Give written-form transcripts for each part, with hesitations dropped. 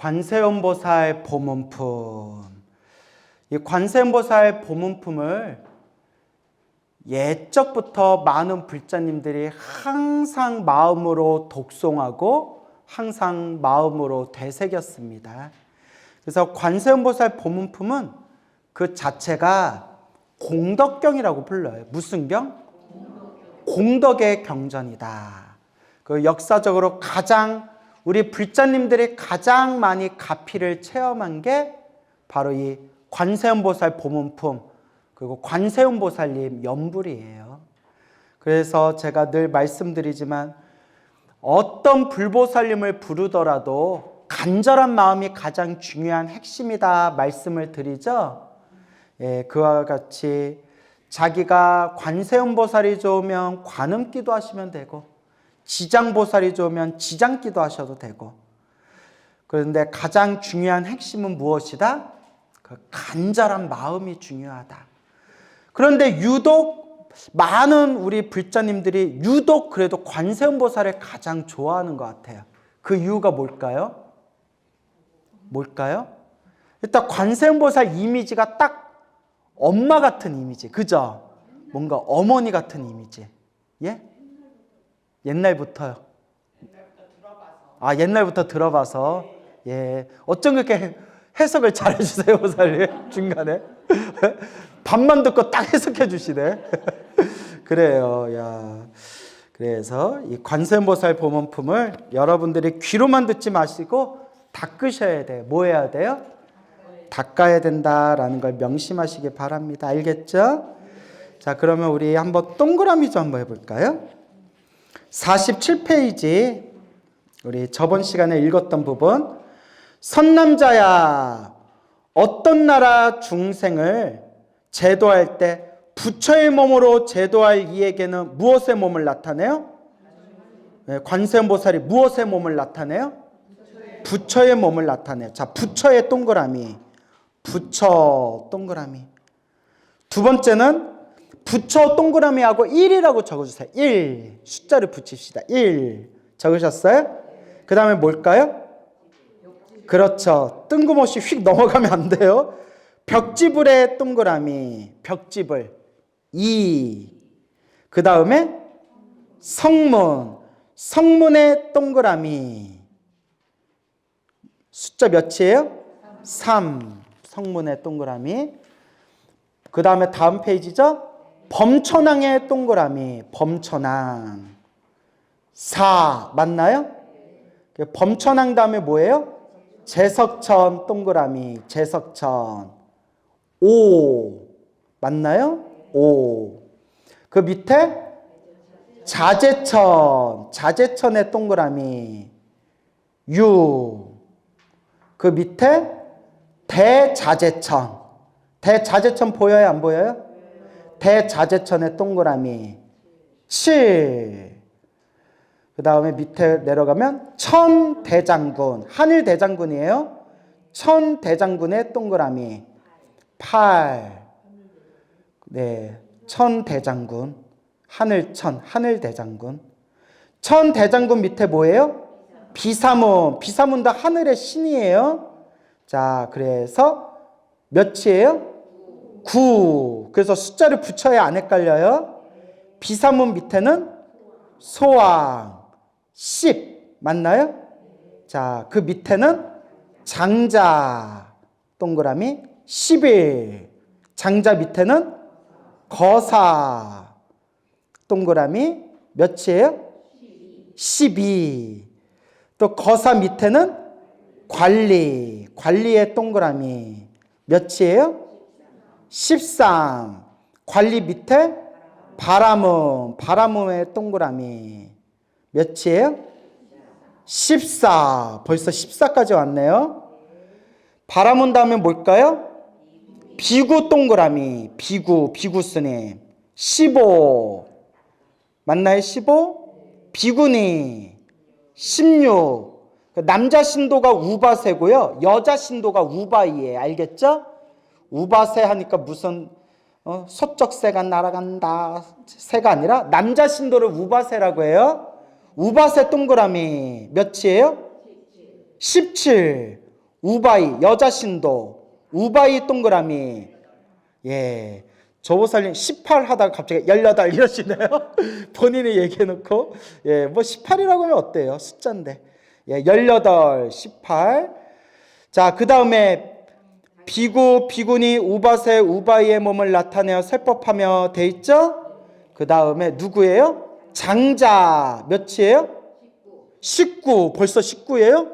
관세음보살 보문품. 이 관세음보살 보문품을 옛적부터 많은 불자님들이 항상 마음으로 독송하고 항상 마음으로 되새겼습니다. 그래서 관세음보살 보문품은 그 자체가 공덕경이라고 불러요. 무슨 경? 공덕의 경전이다. 그 역사적으로 가장 우리 불자님들이 가장 많이 가피를 체험한 게 바로 이 관세음보살 보문품 그리고 관세음보살님 연불이에요. 그래서 제가 늘 말씀드리지만 어떤 불보살님을 부르더라도 간절한 마음이 가장 중요한 핵심이다 말씀을 드리죠. 예, 그와 같이 자기가 관세음보살이 좋으면 관음기도 하시면 되고 지장보살이 좋으면 지장기도 하셔도 되고, 그런데 가장 중요한 핵심은 무엇이다? 그 간절한 마음이 중요하다. 그런데 유독 많은 우리 불자님들이 유독 그래도 관세음보살을 가장 좋아하는 것 같아요. 그 이유가 뭘까요? 뭘까요? 일단 관세음보살 이미지가 딱 엄마 같은 이미지, 그죠? 뭔가 어머니 같은 이미지. 예? 옛날부터요. 옛날부터 들어봐서. 예. 어쩜 그렇게 해석을 잘 해주세요, 보살님. 중간에. 반만 듣고 딱 해석해 주시네. 그래요. 야. 그래서 이 관세음보살 보문품을 여러분들이 귀로만 듣지 마시고 닦으셔야 돼요. 뭐 해야 돼요? 닦아야 된다라는 걸 명심하시기 바랍니다. 알겠죠? 자, 그러면 우리 한번 동그라미 좀 한번 해볼까요? 47페이지 우리 저번 시간에 읽었던 부분. 선남자야, 어떤 나라 중생을 제도할 때 부처의 몸으로 제도할 이에게는 무엇의 몸을 나타내요? 네, 관세음보살이 무엇의 몸을 나타내요? 부처의 몸을 나타내요. 자, 부처의 동그라미. 부처 동그라미. 두 번째는 부처 동그라미하고 1이라고 적어주세요. 1. 숫자를 붙입시다. 1. 적으셨어요? 그 다음에 뭘까요? 그렇죠. 뜬금없이 휙 넘어가면 안 돼요. 벽지불의 동그라미. 벽지불. 2. 그 다음에 성문. 성문의 동그라미. 숫자 몇이에요? 3. 성문의 동그라미. 그 다음에 다음 페이지죠? 범천왕의 동그라미. 범천왕. 4. 맞나요? 범천왕 다음에 뭐예요? 제석천 동그라미. 제석천. 5. 맞나요? 5. 그 밑에 자제천. 자제천의 동그라미. 6. 그 밑에 대자제천. 대자제천 보여요? 안 보여요? 대자제천의 동그라미. 7. 그 다음에 밑에 내려가면 천대장군. 하늘대장군이에요. 천대장군의 동그라미. 8. 네, 천대장군. 하늘천, 하늘대장군. 천대장군 밑에 뭐예요? 비사문. 비사문도 하늘의 신이에요. 자, 그래서 몇이에요? 9. 그래서 숫자를 붙여야 안 헷갈려요. 비사문 밑에는 소왕. 10. 맞나요? 자, 그 밑에는 장자. 동그라미. 11. 장자 밑에는 거사. 동그라미. 몇이에요? 12. 또 거사 밑에는 관리. 관리의 동그라미. 몇이에요? 13. 관리 밑에 바라문. 바라문의 동그라미. 몇이에요? 14. 벌써 14까지 왔네요. 바라문 다음에 뭘까요? 비구 동그라미. 비구. 비구 스님. 15. 맞나요? 15? 비구니. 16. 남자 신도가 우바세고요. 여자 신도가 우바이에요. 알겠죠? 우바세 하니까 무슨 소쩍새가 날아간다. 새가 아니라 남자 신도를 우바세라고 해요. 우바세 동그라미 몇이에요? 17. 우바이, 여자 신도, 우바이 동그라미. 예. 조보살님 18 하다가 갑자기 18 이러시네요. 본인이 얘기해놓고. 예, 뭐 18이라고 하면 어때요? 숫자인데. 예, 18, 18. 자, 그 다음에 비구, 비구니, 우바세, 우바이의 몸을 나타내어 세법하며 돼 있죠? 그 다음에 누구예요? 장자. 몇이에요? 19. 벌써 19예요?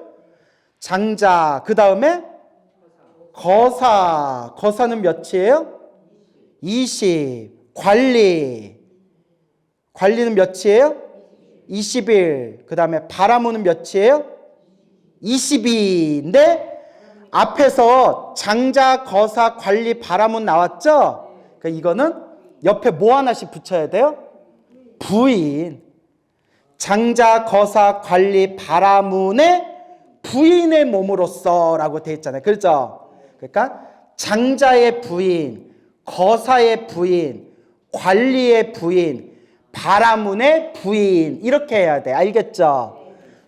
장자. 그 다음에 거사. 거사는 몇이에요? 20. 관리. 관리는 몇이에요? 21. 그 다음에 바라무는 몇이에요? 22인데 앞에서 장자, 거사, 관리, 바라문 나왔죠? 그러니까 이거는 옆에 뭐 하나씩 붙여야 돼요? 부인. 장자, 거사, 관리, 바라문의 부인의 몸으로써 라고 되어 있잖아요. 그렇죠? 그러니까 장자의 부인, 거사의 부인, 관리의 부인, 바라문의 부인 이렇게 해야 돼. 알겠죠?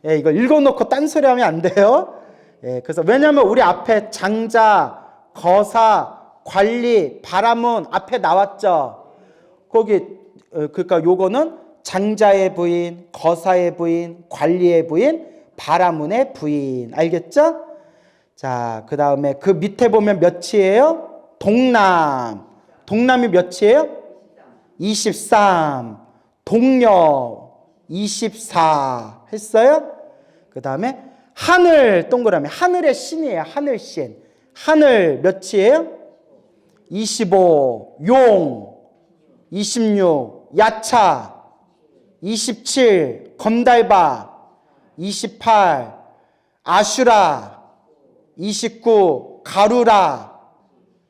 예, 이거 읽어놓고 딴소리 하면 안 돼요. 예, 그래서 왜냐하면 우리 앞에 장자, 거사, 관리, 바라문 앞에 나왔죠. 거기 그러니까 요거는 장자의 부인, 거사의 부인, 관리의 부인, 바라문의 부인. 알겠죠? 자, 그 다음에 그 밑에 보면 몇이에요? 동남. 동남이 몇이에요? 23. 동녀 24 했어요? 그 다음에 하늘 동그라미. 하늘의 신이에요. 하늘신. 하늘 몇이에요? 25. 용 26. 야차 27. 검달바 28. 아슈라 29. 가루라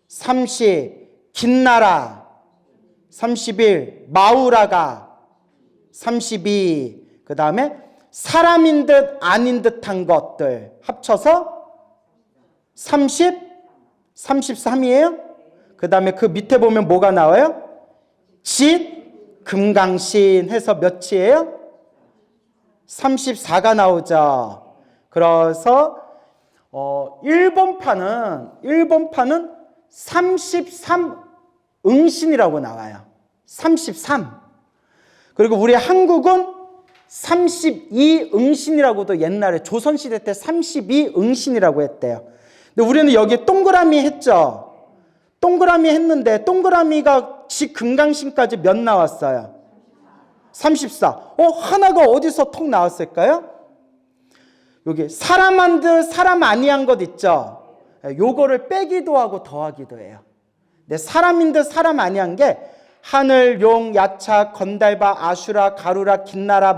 30. 긴나라 31. 마우라가 32. 그 다음에 사람인 듯 아닌 듯한 것들 합쳐서 30, 33이에요. 그 다음에 그 밑에 보면 뭐가 나와요? 짓, 금강신 해서 몇이에요? 34가 나오죠. 그래서 1번판은 33 응신이라고 나와요. 33. 그리고 우리 한국은 32 응신이라고도 옛날에 조선시대 때 32 응신이라고 했대요. 근데 우리는 여기 동그라미 했죠. 동그라미 했는데 동그라미가 지 금강신까지 몇 나왔어요? 34. 하나가 어디서 톡 나왔을까요? 여기 사람한 듯 사람 아니한 것 있죠. 요거를 빼기도 하고 더하기도 해요. 근데 사람인 듯 사람 아니한 게 하늘, 용, 야차, 건달바, 아슈라, 가루라, 긴나라,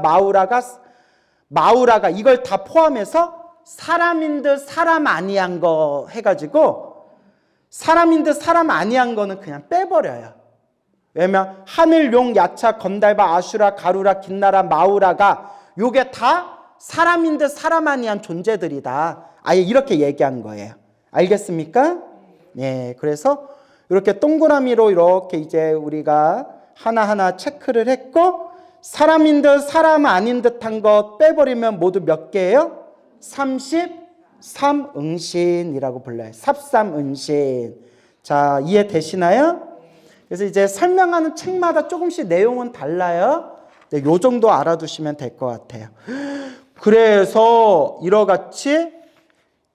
마우라가 이걸 다 포함해서 사람인 듯 사람 아니한 거 해가지고 사람인 듯 사람 아니한 거는 그냥 빼버려요. 왜냐면 하늘, 용, 야차, 건달바, 아슈라, 가루라, 긴나라, 마우라가 요게 다 사람인 듯 사람 아니한 존재들이다. 아예 이렇게 얘기한 거예요. 알겠습니까? 예, 그래서 이렇게 동그라미로 이렇게 이제 우리가 하나하나 체크를 했고 사람인 듯 사람 아닌 듯한 것 빼버리면 모두 몇 개예요? 33응신이라고 불러요. 33응신. 자, 이해되시나요? 그래서 이제 설명하는 책마다 조금씩 내용은 달라요. 네, 요 정도 알아두시면 될 것 같아요. 그래서 이러같이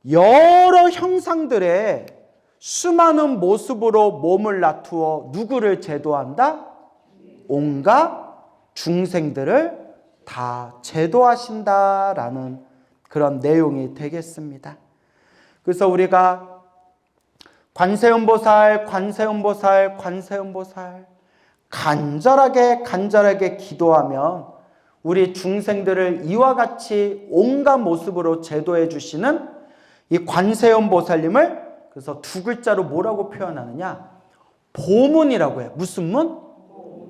여러 형상들의 수많은 모습으로 몸을 나투어 누구를 제도한다? 온갖 중생들을 다 제도하신다라는 그런 내용이 되겠습니다. 그래서 우리가 관세음보살 간절하게 기도하면 우리 중생들을 이와 같이 온갖 모습으로 제도해 주시는 이 관세음보살님을 그래서 두 글자로 뭐라고 표현하느냐? 보문이라고 해요. 무슨 문?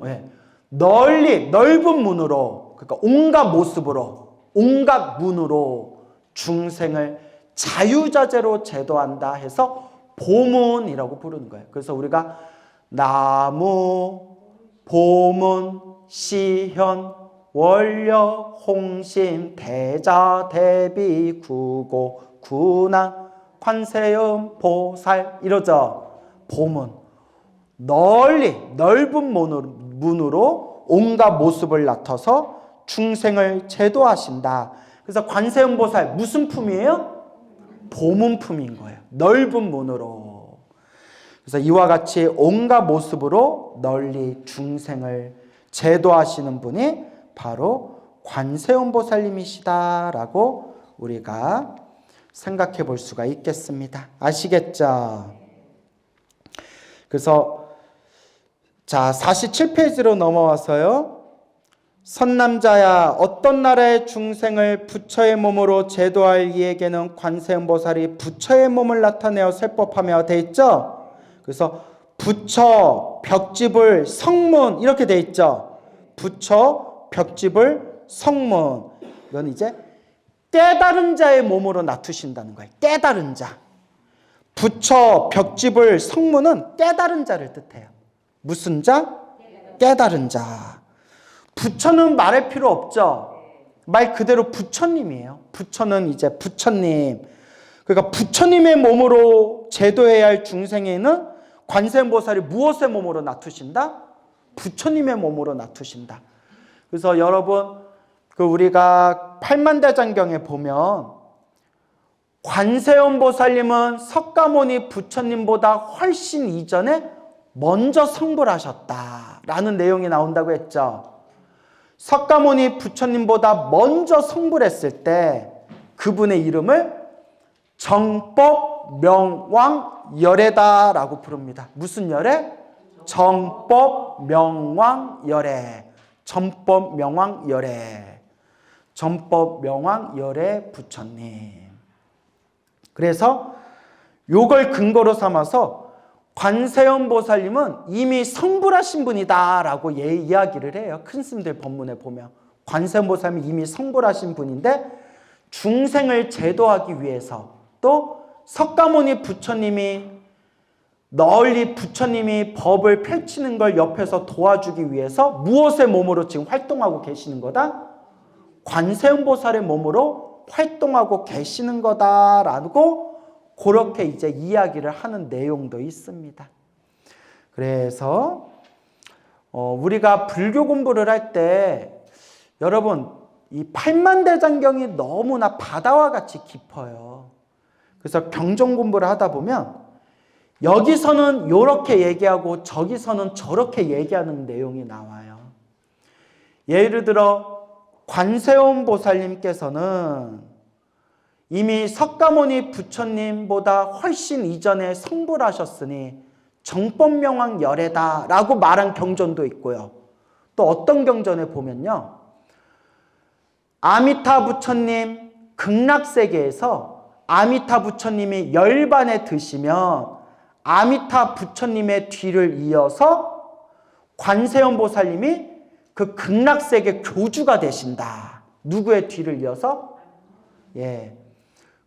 네. 넓은 문으로, 그러니까 온갖 모습으로, 온갖 문으로 중생을 자유자재로 제도한다 해서 보문이라고 부르는 거예요. 그래서 우리가 나무, 보문, 시현, 원력, 홍심, 대자, 대비, 구고, 군왕, 관세음 보살 이러죠. 보문. 넓은 문으로 온갖 모습을 나타서 중생을 제도하신다. 그래서 관세음 보살 무슨 품이에요? 보문품인 거예요. 넓은 문으로. 그래서 이와 같이 온갖 모습으로 널리 중생을 제도하시는 분이 바로 관세음 보살님이시다라고 우리가 생각해 볼 수가 있겠습니다. 아시겠죠? 그래서 자 47페이지로 넘어와서요. 선남자야, 어떤 나라의 중생을 부처의 몸으로 제도할 이에게는 관세음보살이 부처의 몸을 나타내어 설법하며 돼 있죠. 그래서 부처, 벽지불, 성문 이렇게 돼 있죠. 부처, 벽지불, 성문. 이건 이제 깨달은 자의 몸으로 나투신다는 거예요. 깨달은 자. 부처, 벽지불, 성문은 깨달은 자를 뜻해요. 무슨 자? 깨달은 자. 부처는 말할 필요 없죠. 말 그대로 부처님이에요. 부처는 이제 부처님. 그러니까 부처님의 몸으로 제도해야 할 중생에는 관세음보살이 무엇의 몸으로 나투신다? 부처님의 몸으로 나투신다. 그래서 여러분 우리가 팔만대장경에 보면 관세음보살님은 석가모니 부처님보다 훨씬 이전에 먼저 성불하셨다라는 내용이 나온다고 했죠. 석가모니 부처님보다 먼저 성불했을 때 그분의 이름을 정법명왕열애다라고 부릅니다. 무슨 열애? 정법명왕열애. 정법명왕열애. 정법명왕열애 부처님. 그래서 요걸 근거로 삼아서 관세음 보살님은 이미 성불하신 분이다라고 이야기를 해요. 큰 스님들 법문에 보면 관세음 보살님이 이미 성불하신 분인데 중생을 제도하기 위해서 또 석가모니 부처님이 널리 부처님이 법을 펼치는 걸 옆에서 도와주기 위해서 무엇의 몸으로 지금 활동하고 계시는 거다? 관세음 보살의 몸으로 활동하고 계시는 거다라고 그렇게 이제 이야기를 하는 내용도 있습니다. 그래서 우리가 불교 공부를 할 때 여러분 이 팔만대장경이 너무나 바다와 같이 깊어요. 그래서 경전 공부를 하다 보면 여기서는 이렇게 얘기하고 저기서는 저렇게 얘기하는 내용이 나와요. 예를 들어 관세음 보살님께서는 이미 석가모니 부처님보다 훨씬 이전에 성불하셨으니 정법명왕열애다라고 말한 경전도 있고요. 또 어떤 경전에 보면요. 아미타 부처님 극락세계에서 아미타 부처님이 열반에 드시면 아미타 부처님의 뒤를 이어서 관세음 보살님이 그 극락세계 교주가 되신다. 누구의 뒤를 이어서?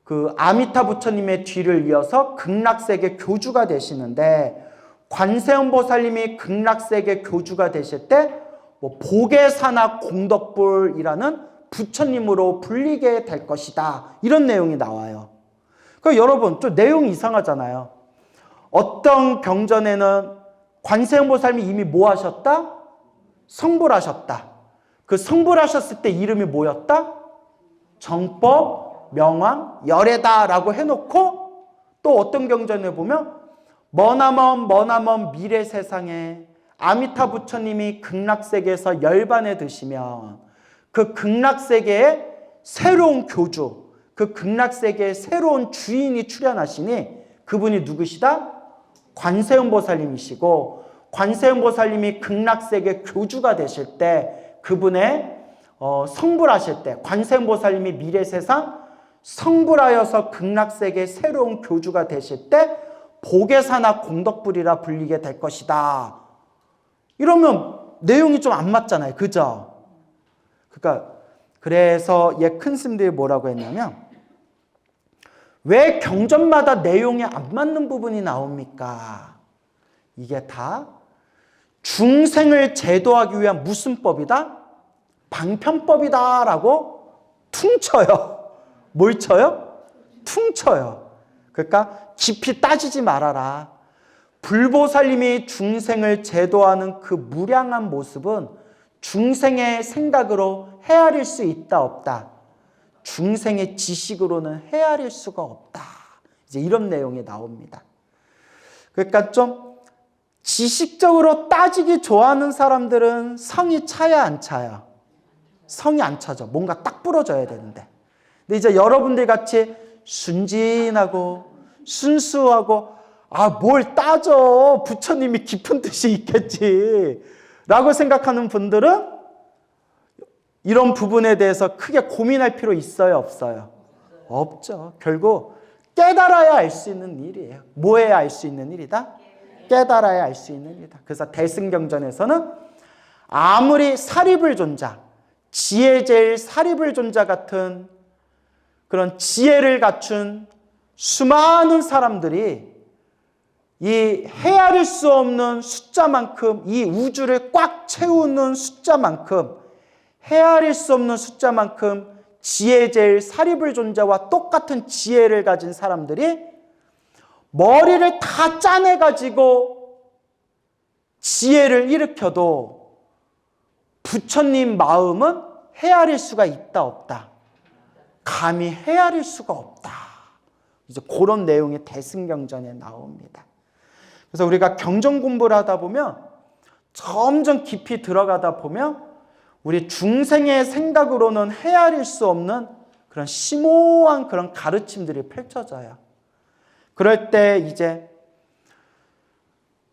그 아미타 부처님의 뒤를 이어서 극락세계 교주가 되시는데 관세음 보살님이 극락세계 교주가 되실 때 보계사나 공덕불이라는 부처님으로 불리게 될 것이다. 이런 내용이 나와요. 그러니까 여러분 좀 내용이 이상하잖아요. 어떤 경전에는 관세음 보살님이 이미 뭐 하셨다? 성불하셨다. 그 성불하셨을 때 이름이 뭐였다? 정법 명왕열애다라고 해놓고 또 어떤 경전에 보면 머나먼 미래 세상에 아미타 부처님이 극락세계에서 열반에 드시면 그 극락세계에 새로운 교주, 그 극락세계에 새로운 주인이 출현하시니 그분이 누구시다? 관세음 보살님이시고 관세음 보살님이 극락세계 교주가 되실 때 그분의 성불하실 때 관세음 보살님이 미래 세상 성불하여서 극락세계 새로운 교주가 되실 때 보계사나 공덕불이라 불리게 될 것이다. 이러면 내용이 좀 안 맞잖아요. 그죠? 그러니까 그래서 큰 스님들이 뭐라고 했냐면 왜 경전마다 내용이 안 맞는 부분이 나옵니까? 이게 다 중생을 제도하기 위한 무슨 법이다? 방편법이다라고 퉁쳐요. 뭘 쳐요? 퉁쳐요. 그러니까 깊이 따지지 말아라. 불보살님이 중생을 제도하는 그 무량한 모습은 중생의 생각으로 헤아릴 수 있다 없다. 중생의 지식으로는 헤아릴 수가 없다. 이제 이런 내용이 나옵니다. 그러니까 좀 지식적으로 따지기 좋아하는 사람들은 성이 차야 안 차요? 성이 안 차죠. 뭔가 딱 부러져야 되는데. 근데 이제 여러분들 같이 순진하고 순수하고 뭘 따져. 부처님이 깊은 뜻이 있겠지. 라고 생각하는 분들은 이런 부분에 대해서 크게 고민할 필요 있어요? 없어요? 없죠. 결국 깨달아야 알 수 있는 일이에요. 뭐해야 알 수 있는 일이다? 깨달아야 알 수 있는 일이다. 그래서 대승경전에서는 아무리 사리불존자, 지혜제일 사리불존자 같은 그런 지혜를 갖춘 수많은 사람들이 이 헤아릴 수 없는 숫자만큼, 이 우주를 꽉 채우는 숫자만큼, 헤아릴 수 없는 숫자만큼 지혜제일 사리불존자와 똑같은 지혜를 가진 사람들이 머리를 다 짜내가지고 지혜를 일으켜도 부처님 마음은 헤아릴 수가 있다 없다. 감히 헤아릴 수가 없다. 이제 그런 내용이 대승경전에 나옵니다. 그래서 우리가 경전 공부를 하다 보면 점점 깊이 들어가다 보면 우리 중생의 생각으로는 헤아릴 수 없는 그런 심오한 그런 가르침들이 펼쳐져요. 그럴 때 이제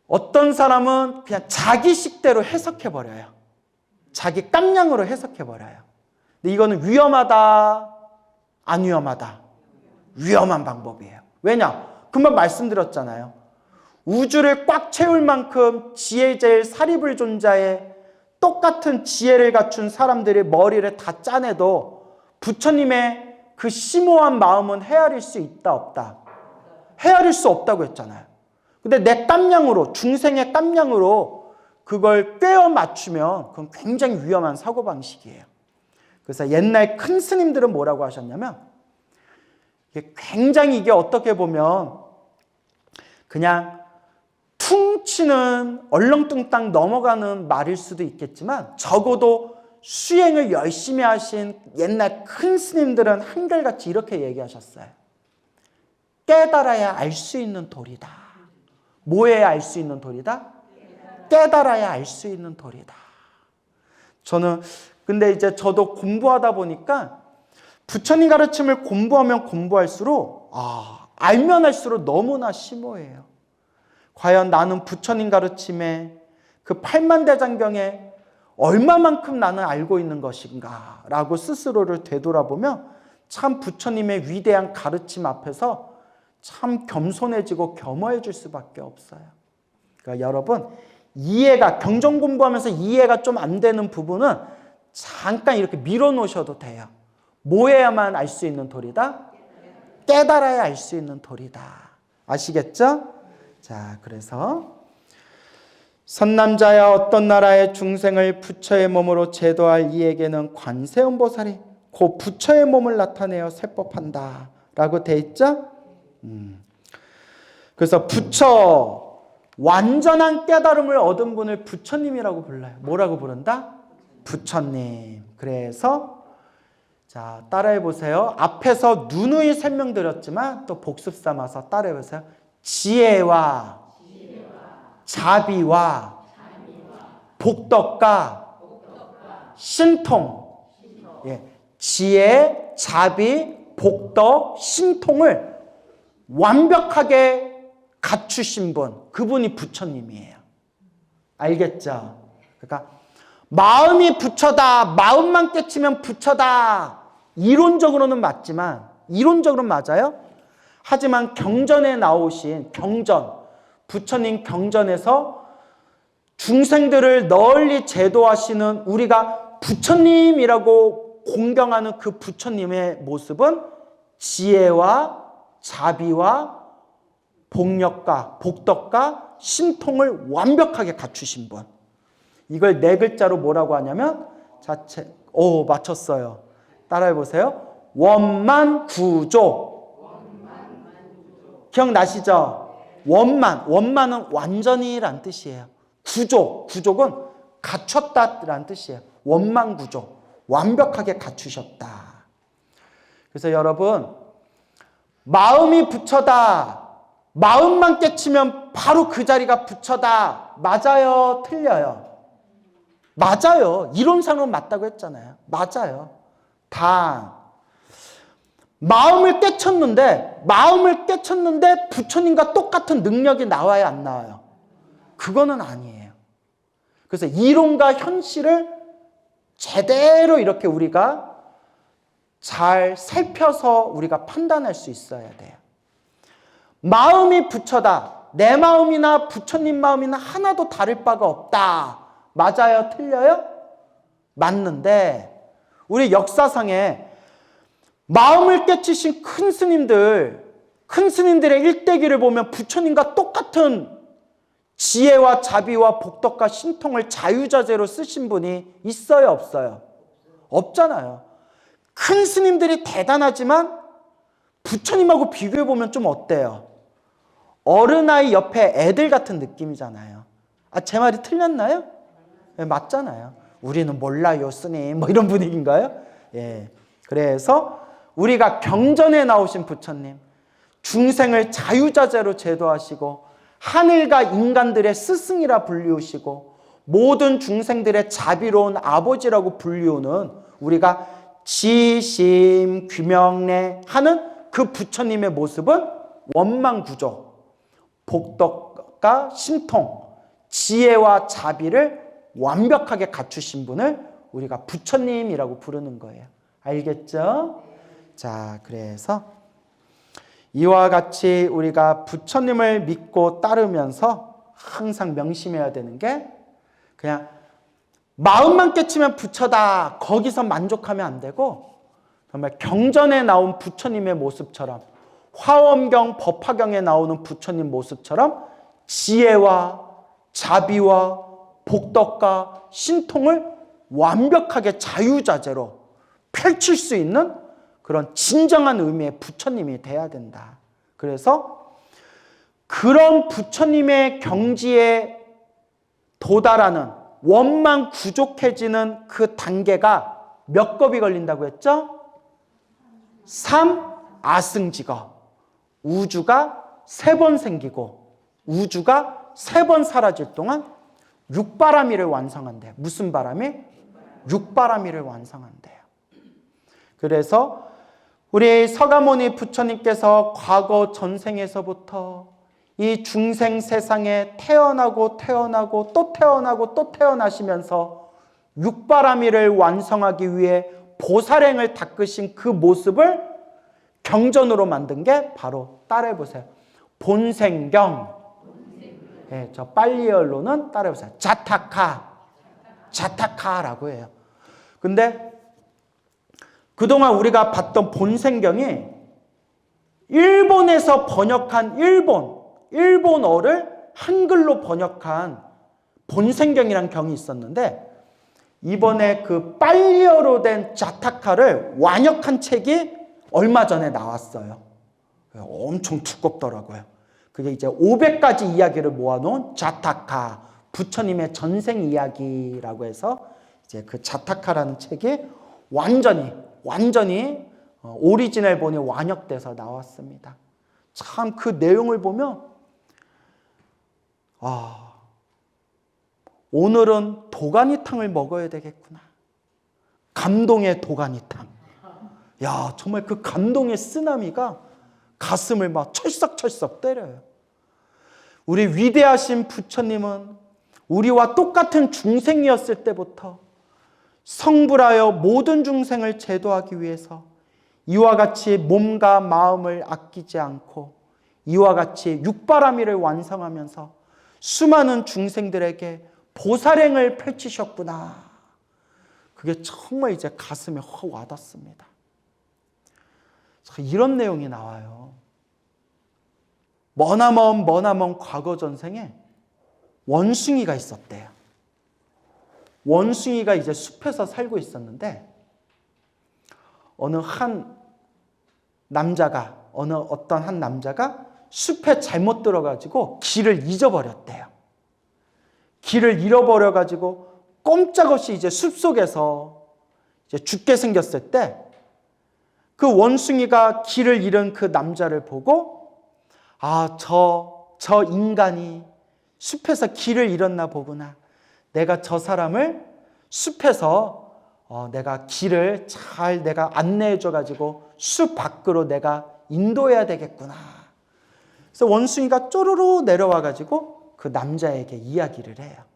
어떤 사람은 그냥 자기식대로 해석해버려요. 자기 깜냥으로 해석해버려요. 근데 이거는 위험하다, 안 위험하다? 위험한 방법이에요. 왜냐? 금방 말씀드렸잖아요. 우주를 꽉 채울 만큼 지혜제일 사리불존자의 똑같은 지혜를 갖춘 사람들의 머리를 다 짜내도 부처님의 그 심오한 마음은 헤아릴 수 있다 없다? 헤아릴 수 없다고 했잖아요. 근데 내 깜냥으로, 중생의 깜냥으로 그걸 꿰어 맞추면 그건 굉장히 위험한 사고방식이에요. 그래서 옛날 큰 스님들은 뭐라고 하셨냐면 굉장히 이게 어떻게 보면 그냥 퉁치는 얼렁뚱땅 넘어가는 말일 수도 있겠지만 적어도 수행을 열심히 하신 옛날 큰 스님들은 한결같이 이렇게 얘기하셨어요. 깨달아야 알 수 있는 도리다. 뭐해야 알 수 있는 도리다? 깨달아야 알 수 있는 도리다. 저는 근데 이제 저도 공부하다 보니까 부처님 가르침을 공부하면 공부할수록 알면 할수록 너무나 심오해요. 과연 나는 부처님 가르침에 그 팔만대장경에 얼마만큼 나는 알고 있는 것인가 라고 스스로를 되돌아보면 참 부처님의 위대한 가르침 앞에서 참 겸손해지고 겸허해질 수밖에 없어요. 그러니까 여러분 이해가 경전 공부하면서 이해가 좀 안 되는 부분은 잠깐 이렇게 밀어놓으셔도 돼요. 뭐 해야만 알 수 있는 도리다? 깨달아야 알 수 있는 도리다. 아시겠죠? 자, 그래서 선남자야 어떤 나라의 중생을 부처의 몸으로 제도할 이에게는 관세음보살이 그 부처의 몸을 나타내어 세법한다 라고 돼 있죠? 그래서 부처 완전한 깨달음을 얻은 분을 부처님이라고 불러요. 뭐라고 부른다? 부처님. 그래서 자, 따라해 보세요. 앞에서 누누이 설명드렸지만 또 복습 삼아서 따라해 보세요. 지혜와 자비와 복덕과 신통. 예, 지혜, 자비, 복덕, 신통을 완벽하게 갖추신 분, 그분이 부처님이에요. 알겠죠? 그러니까 마음이 부처다, 마음만 깨치면 부처다. 이론적으로는 맞지만, 이론적으로는 맞아요. 하지만 경전에 나오신 경전, 부처님 경전에서 중생들을 널리 제도하시는 우리가 부처님이라고 공경하는 그 부처님의 모습은 지혜와 자비와 복력과 복덕과 신통을 완벽하게 갖추신 분. 이걸 네 글자로 뭐라고 하냐면 자체, 맞췄어요. 따라해 보세요. 원만구조. 기억나시죠? 원만은 완전히란 뜻이에요. 구족은 갖췄다라는 뜻이에요. 원만 구족, 완벽하게 갖추셨다. 그래서 여러분, 마음이 부처다. 마음만 깨치면 바로 그 자리가 부처다. 맞아요? 틀려요? 맞아요. 이론상으로 맞다고 했잖아요. 맞아요. 단 마음을 깨쳤는데 부처님과 똑같은 능력이 나와요, 안 나와요? 그거는 아니에요. 그래서 이론과 현실을 제대로 이렇게 우리가 잘 살펴서 우리가 판단할 수 있어야 돼요. 마음이 부처다. 내 마음이나 부처님 마음이나 하나도 다를 바가 없다. 맞아요? 틀려요? 맞는데 우리 역사상에 마음을 깨치신 큰 스님들의 일대기를 보면 부처님과 똑같은 지혜와 자비와 복덕과 신통을 자유자재로 쓰신 분이 있어요, 없어요? 없잖아요. 큰 스님들이 대단하지만 부처님하고 비교해보면 좀 어때요? 어른아이 옆에 애들 같은 느낌이잖아요. 제 말이 틀렸나요? 네, 맞잖아요. 우리는 몰라요, 스님. 뭐 이런 분위기인가요? 예. 그래서 우리가 경전에 나오신 부처님, 중생을 자유자재로 제도하시고 하늘과 인간들의 스승이라 불리우시고 모든 중생들의 자비로운 아버지라고 불리우는 우리가 지심 귀명례 하는 그 부처님의 모습은 원만구조, 복덕과 신통, 지혜와 자비를 완벽하게 갖추신 분을 우리가 부처님이라고 부르는 거예요. 알겠죠? 자, 그래서 이와 같이 우리가 부처님을 믿고 따르면서 항상 명심해야 되는 게 그냥 마음만 깨치면 부처다. 거기서 만족하면 안 되고 정말 경전에 나온 부처님의 모습처럼 화엄경, 법화경에 나오는 부처님 모습처럼 지혜와 자비와 복덕과 신통을 완벽하게 자유자재로 펼칠 수 있는 그런 진정한 의미의 부처님이 돼야 된다. 그래서 그런 부처님의 경지에 도달하는 원만 구족해지는 그 단계가 몇 겁이 걸린다고 했죠? 3. 아승지거. 우주가 3번 생기고 우주가 3번 사라질 동안 육바라미를 완성한대요. 무슨 바람이? 육바라미를 완성한대요. 그래서 우리 서가모니 부처님께서 과거 전생에서부터 이 중생 세상에 태어나고 또 태어나시면서 육바라미를 완성하기 위해 보살행을 닦으신 그 모습을 경전으로 만든 게 바로 따라해보세요. 본생경. 네, 저 빨리어로는 따라해보세요. 자타카라고 해요. 근데 그동안 우리가 봤던 본생경이 일본에서 번역한 일본어를 한글로 번역한 본생경이라는 경이 있었는데 이번에 그 빨리어로 된 자타카를 완역한 책이 얼마 전에 나왔어요. 엄청 두껍더라고요. 그게 이제 500가지 이야기를 모아놓은 자타카, 부처님의 전생 이야기라고 해서 이제 그 자타카라는 책이 완전히 오리지널 본이 완역돼서 나왔습니다. 참 그 내용을 보면 오늘은 도가니탕을 먹어야 되겠구나. 감동의 도가니탕. 야, 정말 그 감동의 쓰나미가 가슴을 막 철썩철썩 때려요. 우리 위대하신 부처님은 우리와 똑같은 중생이었을 때부터 성불하여 모든 중생을 제도하기 위해서 이와 같이 몸과 마음을 아끼지 않고 이와 같이 육바라미를 완성하면서 수많은 중생들에게 보살행을 펼치셨구나. 그게 정말 이제 가슴에 확 와닿습니다. 이런 내용이 나와요. 머나먼 과거 전생에 원숭이가 있었대요. 원숭이가 이제 숲에서 살고 있었는데 어떤 한 남자가 숲에 잘못 들어가지고 길을 잊어버렸대요. 길을 잃어버려가지고 꼼짝없이 이제 숲속에서 이제 죽게 생겼을 때 그 원숭이가 길을 잃은 그 남자를 보고 저 인간이 숲에서 길을 잃었나 보구나. 내가 저 사람을 숲에서 내가 길을 잘 내가 안내해 줘가지고 숲 밖으로 내가 인도해야 되겠구나. 그래서 원숭이가 쪼르르 내려와가지고 그 남자에게 이야기를 해요.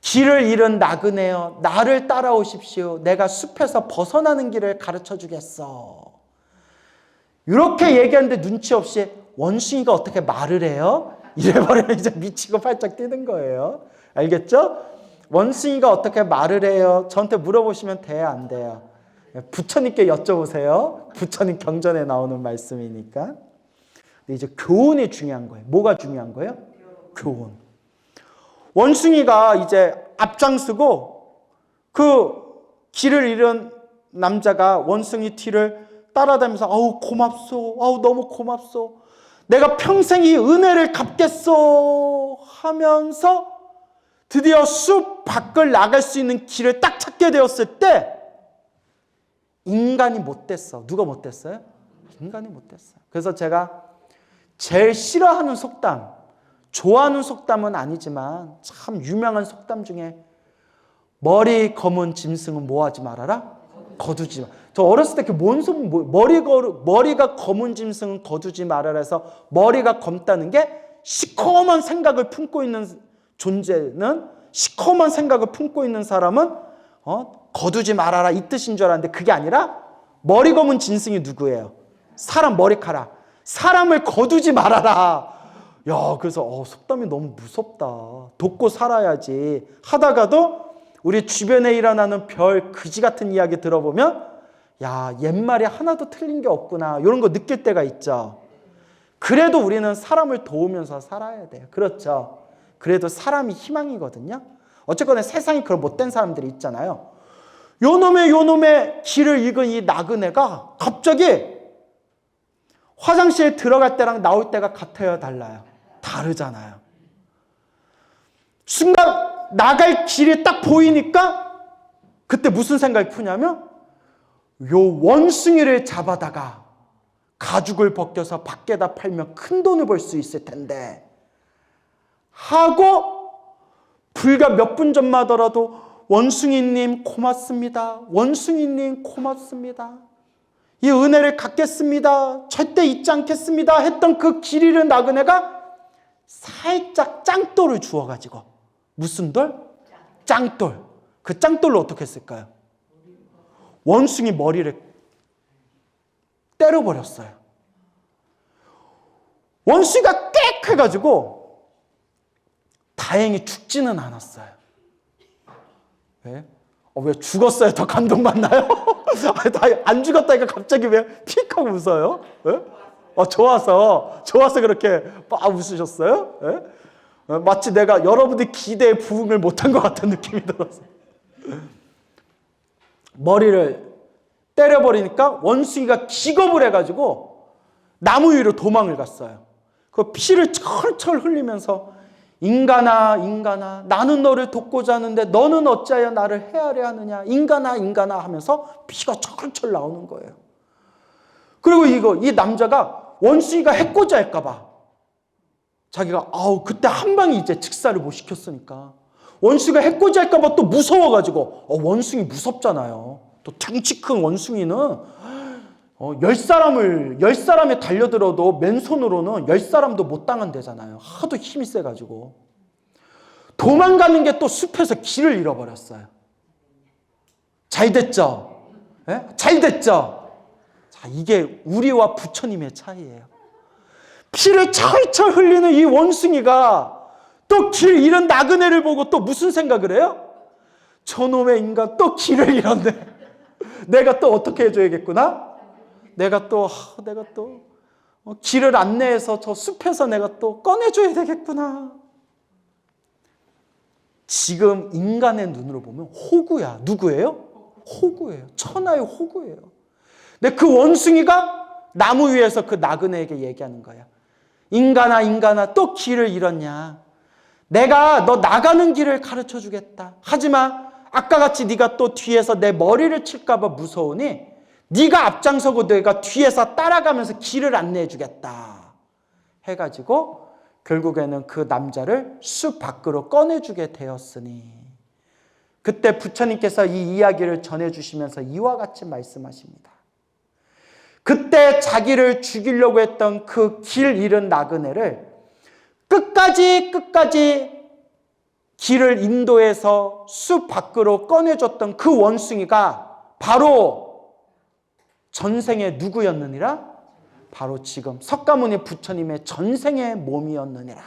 길을 잃은 나그네여, 나를 따라오십시오. 내가 숲에서 벗어나는 길을 가르쳐 주겠어. 이렇게 얘기하는데 눈치 없이 원숭이가 어떻게 말을 해요? 이래버리면 이제 미치고 팔짝 뛰는 거예요. 알겠죠? 원숭이가 어떻게 말을 해요? 저한테 물어보시면 돼요, 안 돼요? 부처님께 여쭤보세요. 부처님 경전에 나오는 말씀이니까. 근데 이제 교훈이 중요한 거예요. 뭐가 중요한 거예요? 교훈. 원숭이가 이제 앞장서고 그 길을 잃은 남자가 원숭이 뒤를 따라다니면서 고맙소. 너무 고맙소. 내가 평생 이 은혜를 갚겠소 하면서 드디어 숲 밖을 나갈 수 있는 길을 딱 찾게 되었을 때 인간이 못 됐어. 누가 못 됐어요? 인간이 못 됐어요. 그래서 제가 제일 싫어하는 속담, 좋아하는 속담은 아니지만 참 유명한 속담 중에 머리 검은 짐승은 뭐 하지 말아라? 거두지 마. 저 어렸을 때 그 뭔 소리, 머리가 검은 짐승은 거두지 말아라 해서 머리가 검다는 게 시커먼 생각을 품고 있는 존재는, 시커먼 생각을 품고 있는 사람은 거두지 말아라 이 뜻인 줄 알았는데 그게 아니라 머리 검은 짐승이 누구예요? 사람 머리카락. 사람을 거두지 말아라. 야, 그래서 속담이 너무 무섭다. 돕고 살아야지 하다가도 우리 주변에 일어나는 별 그지 같은 이야기 들어보면 야, 옛말이 하나도 틀린 게 없구나 이런 거 느낄 때가 있죠. 그래도 우리는 사람을 도우면서 살아야 돼요. 그렇죠? 그래도 사람이 희망이거든요. 어쨌거나 세상에 그런 못된 사람들이 있잖아요. 요놈의 길을 잃은 이 나그네가 갑자기 화장실에 들어갈 때랑 나올 때가 같아요, 달라요? 다르잖아요. 순간 나갈 길이 딱 보이니까 그때 무슨 생각이 푸냐면 요 원숭이를 잡아다가 가죽을 벗겨서 밖에다 팔면 큰 돈을 벌 수 있을 텐데 하고 불과 몇 분 전만 하더라도 원숭이님 고맙습니다. 원숭이님 고맙습니다. 이 은혜를 갚겠습니다. 절대 잊지 않겠습니다. 했던 그 길 잃은 나그네가 살짝 짱돌을 주워가지고 무슨 돌? 짱돌. 그 짱돌로 어떻게 했을까요? 원숭이 머리를 때려버렸어요. 원숭이가 꽥 해가지고 다행히 죽지는 않았어요. 왜? 왜 죽었어요? 더 감동받나요? 안 죽었다니까 갑자기 왜 픽 하고 웃어요? 왜? 좋아서 그렇게 막 웃으셨어요? 예? 마치 내가 여러분들이 기대에 부응을 못한 것 같은 느낌이 들어서. 머리를 때려버리니까 원숭이가 기겁을 해가지고 나무 위로 도망을 갔어요. 그 피를 철철 흘리면서 인간아 나는 너를 돕고자 하는데 너는 어찌하여 나를 헤아려 하느냐. 인간아 하면서 피가 철철 나오는 거예요. 그리고 이 남자가 원숭이가 해코지 할까 봐 자기가 그때 한 방에 이제 직사를 못 시켰으니까 원숭이가 해코지 할까 봐 또 무서워가지고 원숭이 무섭잖아요. 또 덩치 큰 원숭이는 10사람이 달려들어도 맨손으로는 10사람도 못 당한대잖아요. 하도 힘이 세가지고. 도망가는 게 또 숲에서 길을 잃어버렸어요. 잘 됐죠? 네? 잘 됐죠? 자, 이게 우리와 부처님의 차이예요. 피를 철철 흘리는 이 원숭이가 또 길 잃은 나그네를 보고 또 무슨 생각을 해요? 저놈의 인간 또 길을 잃었네. 내가 또 어떻게 해줘야겠구나? 내가 또 길을 안내해서 저 숲에서 내가 또 꺼내줘야 되겠구나. 지금 인간의 눈으로 보면 호구야. 누구예요? 호구예요. 천하의 호구예요. 근데 그 원숭이가 나무 위에서 그 나그네에게 얘기하는 거야. 인간아 인간아 또 길을 잃었냐. 내가 너 나가는 길을 가르쳐 주겠다. 하지만 아까 같이 네가 또 뒤에서 내 머리를 칠까 봐 무서우니 네가 앞장서고 내가 뒤에서 따라가면서 길을 안내해 주겠다 해가지고 결국에는 그 남자를 숲 밖으로 꺼내주게 되었으니, 그때 부처님께서 이 이야기를 전해주시면서 이와 같이 말씀하십니다. 그때 자기를 죽이려고 했던 그 길 잃은 나그네를 끝까지 길을 인도해서 숲 밖으로 꺼내줬던 그 원숭이가 바로 전생의 누구였느니라? 바로 지금 석가모니 부처님의 전생의 몸이었느니라.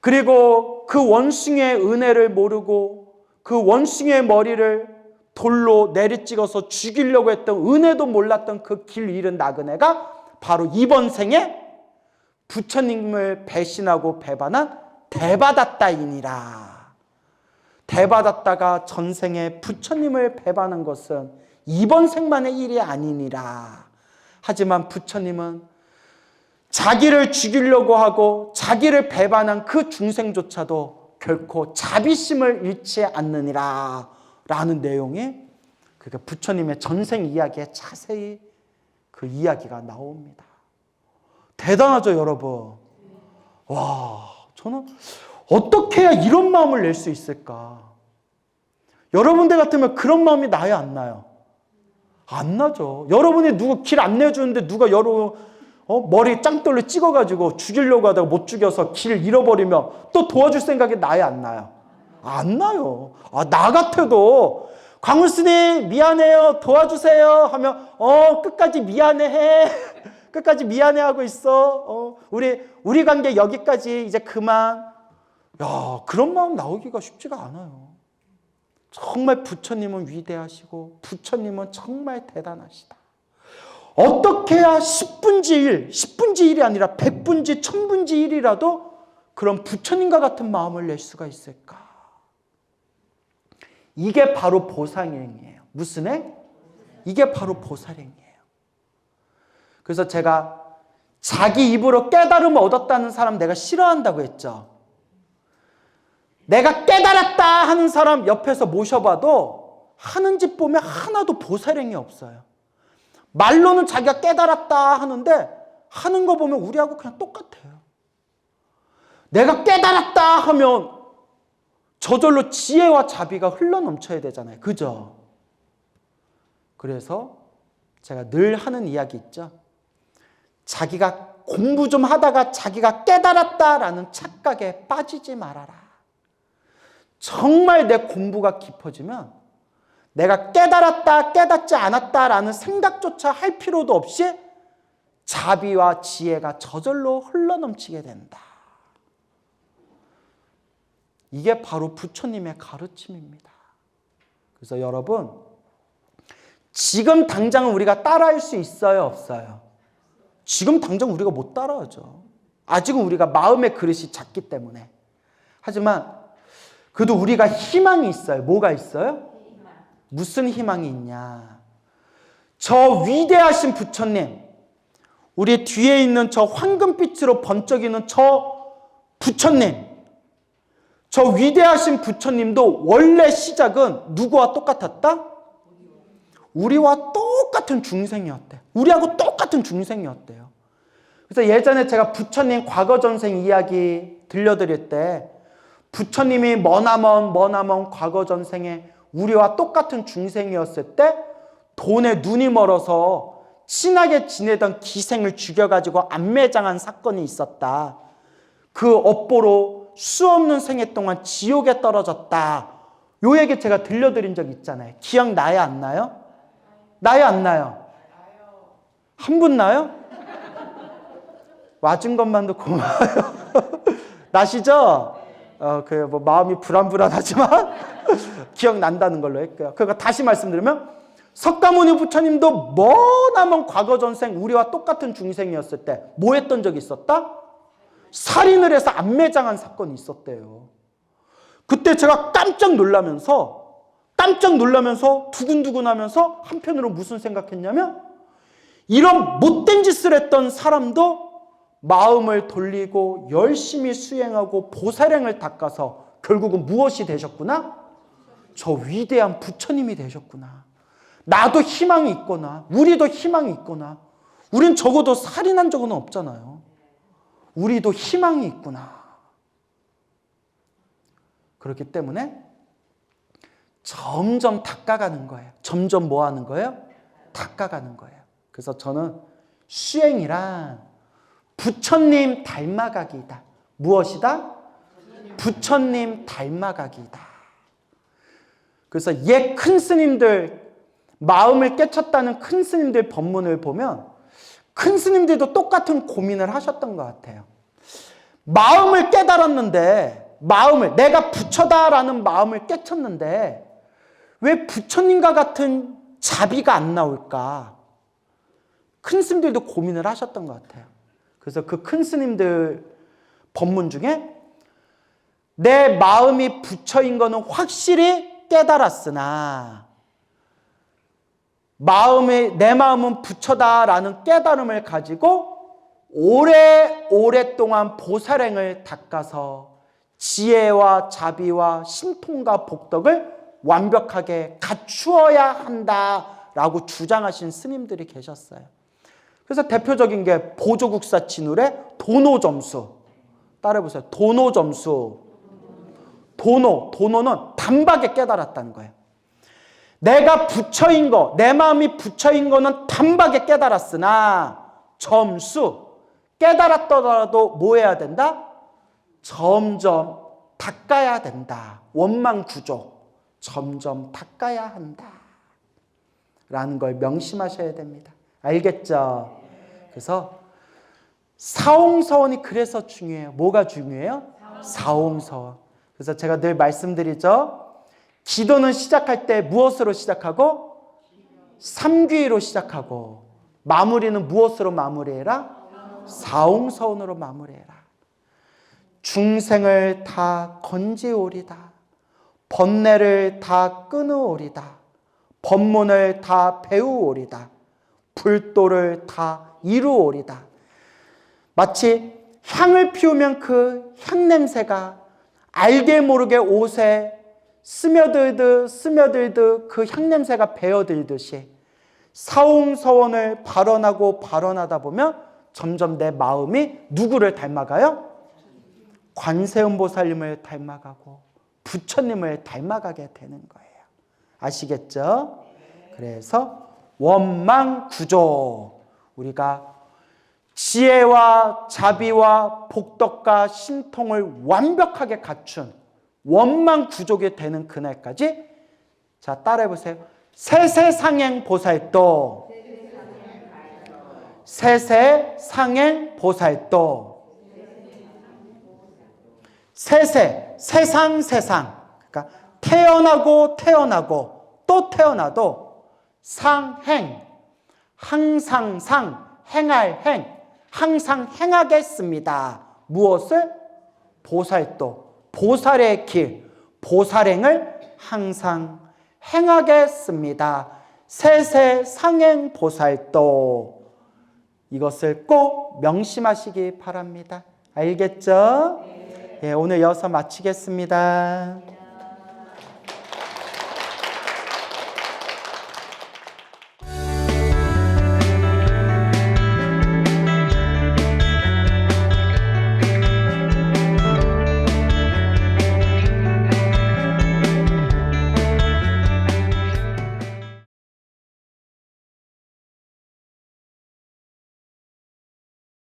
그리고 그 원숭이의 은혜를 모르고 그 원숭이의 머리를 돌로 내리찍어서 죽이려고 했던, 은혜도 몰랐던 그 길 잃은 나그네가 바로 이번 생에 부처님을 배신하고 배반한 대바다따이니라. 대바다따가 전생에 부처님을 배반한 것은 이번 생만의 일이 아니니라. 하지만 부처님은 자기를 죽이려고 하고 자기를 배반한 그 중생조차도 결코 자비심을 잃지 않느니라 라는 내용이, 그러니까 부처님의 전생 이야기에 자세히 그 이야기가 나옵니다. 대단하죠, 여러분? 와, 저는 어떻게 해야 이런 마음을 낼 수 있을까? 여러분들 같으면 그런 마음이 나요, 안 나요? 안 나죠. 여러분이 누구 길 안 내주는데 누가 머리 짱돌로 찍어가지고 죽이려고 하다가 못 죽여서 길 잃어버리면 또 도와줄 생각이 나요, 안 나요? 안 나요. 나 같아도 광울스님 미안해요, 도와주세요 하면 끝까지 미안해. 끝까지 미안해하고 있어. 우리 관계 여기까지 이제 그만. 야, 그런 마음 나오기가 쉽지가 않아요. 정말 부처님은 위대하시고 부처님은 정말 대단하시다. 어떻게 해야 10분지 1이 아니라 100분지 1000분지 1이라도 그런 부처님과 같은 마음을 낼 수가 있을까? 이게 바로 보살행이에요. 무슨 행? 이게 바로 보살행이에요. 그래서 제가 자기 입으로 깨달음을 얻었다는 사람 내가 싫어한다고 했죠. 내가 깨달았다 하는 사람 옆에서 모셔봐도 하는 짓 보면 하나도 보살행이 없어요. 말로는 자기가 깨달았다 하는데 하는 거 보면 우리하고 그냥 똑같아요. 내가 깨달았다 하면 저절로 지혜와 자비가 흘러넘쳐야 되잖아요. 그죠? 그래서 제가 늘 하는 이야기 있죠. 자기가 공부 좀 하다가 자기가 깨달았다라는 착각에 빠지지 말아라. 정말 내 공부가 깊어지면 내가 깨달았다, 깨닫지 않았다라는 생각조차 할 필요도 없이 자비와 지혜가 저절로 흘러넘치게 된다. 이게 바로 부처님의 가르침입니다. 그래서 여러분, 지금 당장은 우리가 따라할 수 있어요, 없어요? 지금 당장 우리가 못 따라하죠. 아직은 우리가 마음의 그릇이 작기 때문에. 하지만 그래도 우리가 희망이 있어요. 뭐가 있어요? 무슨 희망이 있냐? 저 위대하신 부처님, 우리 뒤에 있는 저 황금빛으로 번쩍이는 저 부처님, 저 위대하신 부처님도 원래 시작은 누구와 똑같았다? 우리와 똑같은 중생이었대. 우리하고 똑같은 중생이었대요. 그래서 예전에 제가 부처님 과거 전생 이야기 들려드릴 때 부처님이 머나먼 과거 전생에 우리와 똑같은 중생이었을 때 돈에 눈이 멀어서 친하게 지내던 기생을 죽여가지고 안매장한 사건이 있었다. 그 업보로 수없는 생애 동안 지옥에 떨어졌다. 요 얘기 제가 들려드린 적 있잖아요. 기억나요, 안 나요? 나요, 안 나요? 한 분 나요? 맞은 것만도 고마워요. 나시죠? 마음이 불안불안하지만 기억난다는 걸로 했고요. 그러니까 다시 말씀드리면 석가모니 부처님도 머나먼 과거 전생 우리와 똑같은 중생이었을 때 뭐 했던 적이 있었다? 살인을 해서 안매장한 사건이 있었대요. 그때 제가 깜짝 놀라면서 두근두근하면서 한편으로 무슨 생각했냐면 이런 못된 짓을 했던 사람도 마음을 돌리고 열심히 수행하고 보살행을 닦아서 결국은 무엇이 되셨구나? 저 위대한 부처님이 되셨구나. 나도 희망이 있거나 우리도 희망이 있거나 우린 적어도 살인한 적은 없잖아요. 우리도 희망이 있구나. 그렇기 때문에 점점 닦아가는 거예요. 점점 뭐 하는 거예요? 닦아가는 거예요. 그래서 저는 수행이란 부처님 닮아가기다. 무엇이다? 부처님 닮아가기다. 그래서 옛 큰 스님들, 마음을 깨쳤다는 큰 스님들 법문을 보면 큰 스님들도 똑같은 고민을 하셨던 것 같아요. 마음을 깨달았는데, 내가 부처다라는 마음을 깨쳤는데 왜 부처님과 같은 자비가 안 나올까? 큰 스님들도 고민을 하셨던 것 같아요. 그래서 그 큰 스님들 법문 중에 내 마음이 부처인 거는 확실히 깨달았으나 내 마음은 부처다라는 깨달음을 가지고 오랫동안 보살행을 닦아서 지혜와 자비와 신통과 복덕을 완벽하게 갖추어야 한다라고 주장하신 스님들이 계셨어요. 그래서 대표적인 게 보조국사 진울의 도노점수. 따라해보세요. 도노점수. 도노는 단박에 깨달았다는 거예요. 내가 부처인 거, 내 마음이 부처인 거는 단박에 깨달았으나 점수, 깨달았더라도 뭐 해야 된다? 점점 닦아야 된다. 원망구조, 점점 닦아야 한다. 라는 걸 명심하셔야 됩니다. 알겠죠? 그래서 사홍서원이 그래서 중요해요. 뭐가 중요해요? 사홍서원. 그래서 제가 늘 말씀드리죠. 기도는 시작할 때 무엇으로 시작하고? 삼귀로 시작하고 마무리는 무엇으로 마무리해라? 사홍서원으로 마무리해라. 중생을 다 건지오리다. 번뇌를 다 끊으오리다. 법문을 다 배우오리다. 불도를 다 이루오리다. 마치 향을 피우면 그 향냄새가 알게 모르게 옷에 스며들듯 그 향냄새가 배어들듯이 사홍서원을 발언하다 보면 점점 내 마음이 누구를 닮아가요? 관세음보살님을 닮아가고 부처님을 닮아가게 되는 거예요. 아시겠죠? 그래서 원망구조, 우리가 지혜와 자비와 복덕과 신통을 완벽하게 갖춘 원망구족이 되는 그날까지, 자 따라해보세요. 세세상행보살도, 세세상행보살도. 세상, 그러니까 태어나고 또 태어나도 상행, 항상 행할 행, 항상 행하겠습니다. 무엇을? 보살도, 보살의 길, 보살행을 항상 행하겠습니다. 세세상행보살도. 이것을 꼭 명심하시기 바랍니다. 알겠죠? 예, 오늘 여기서 마치겠습니다.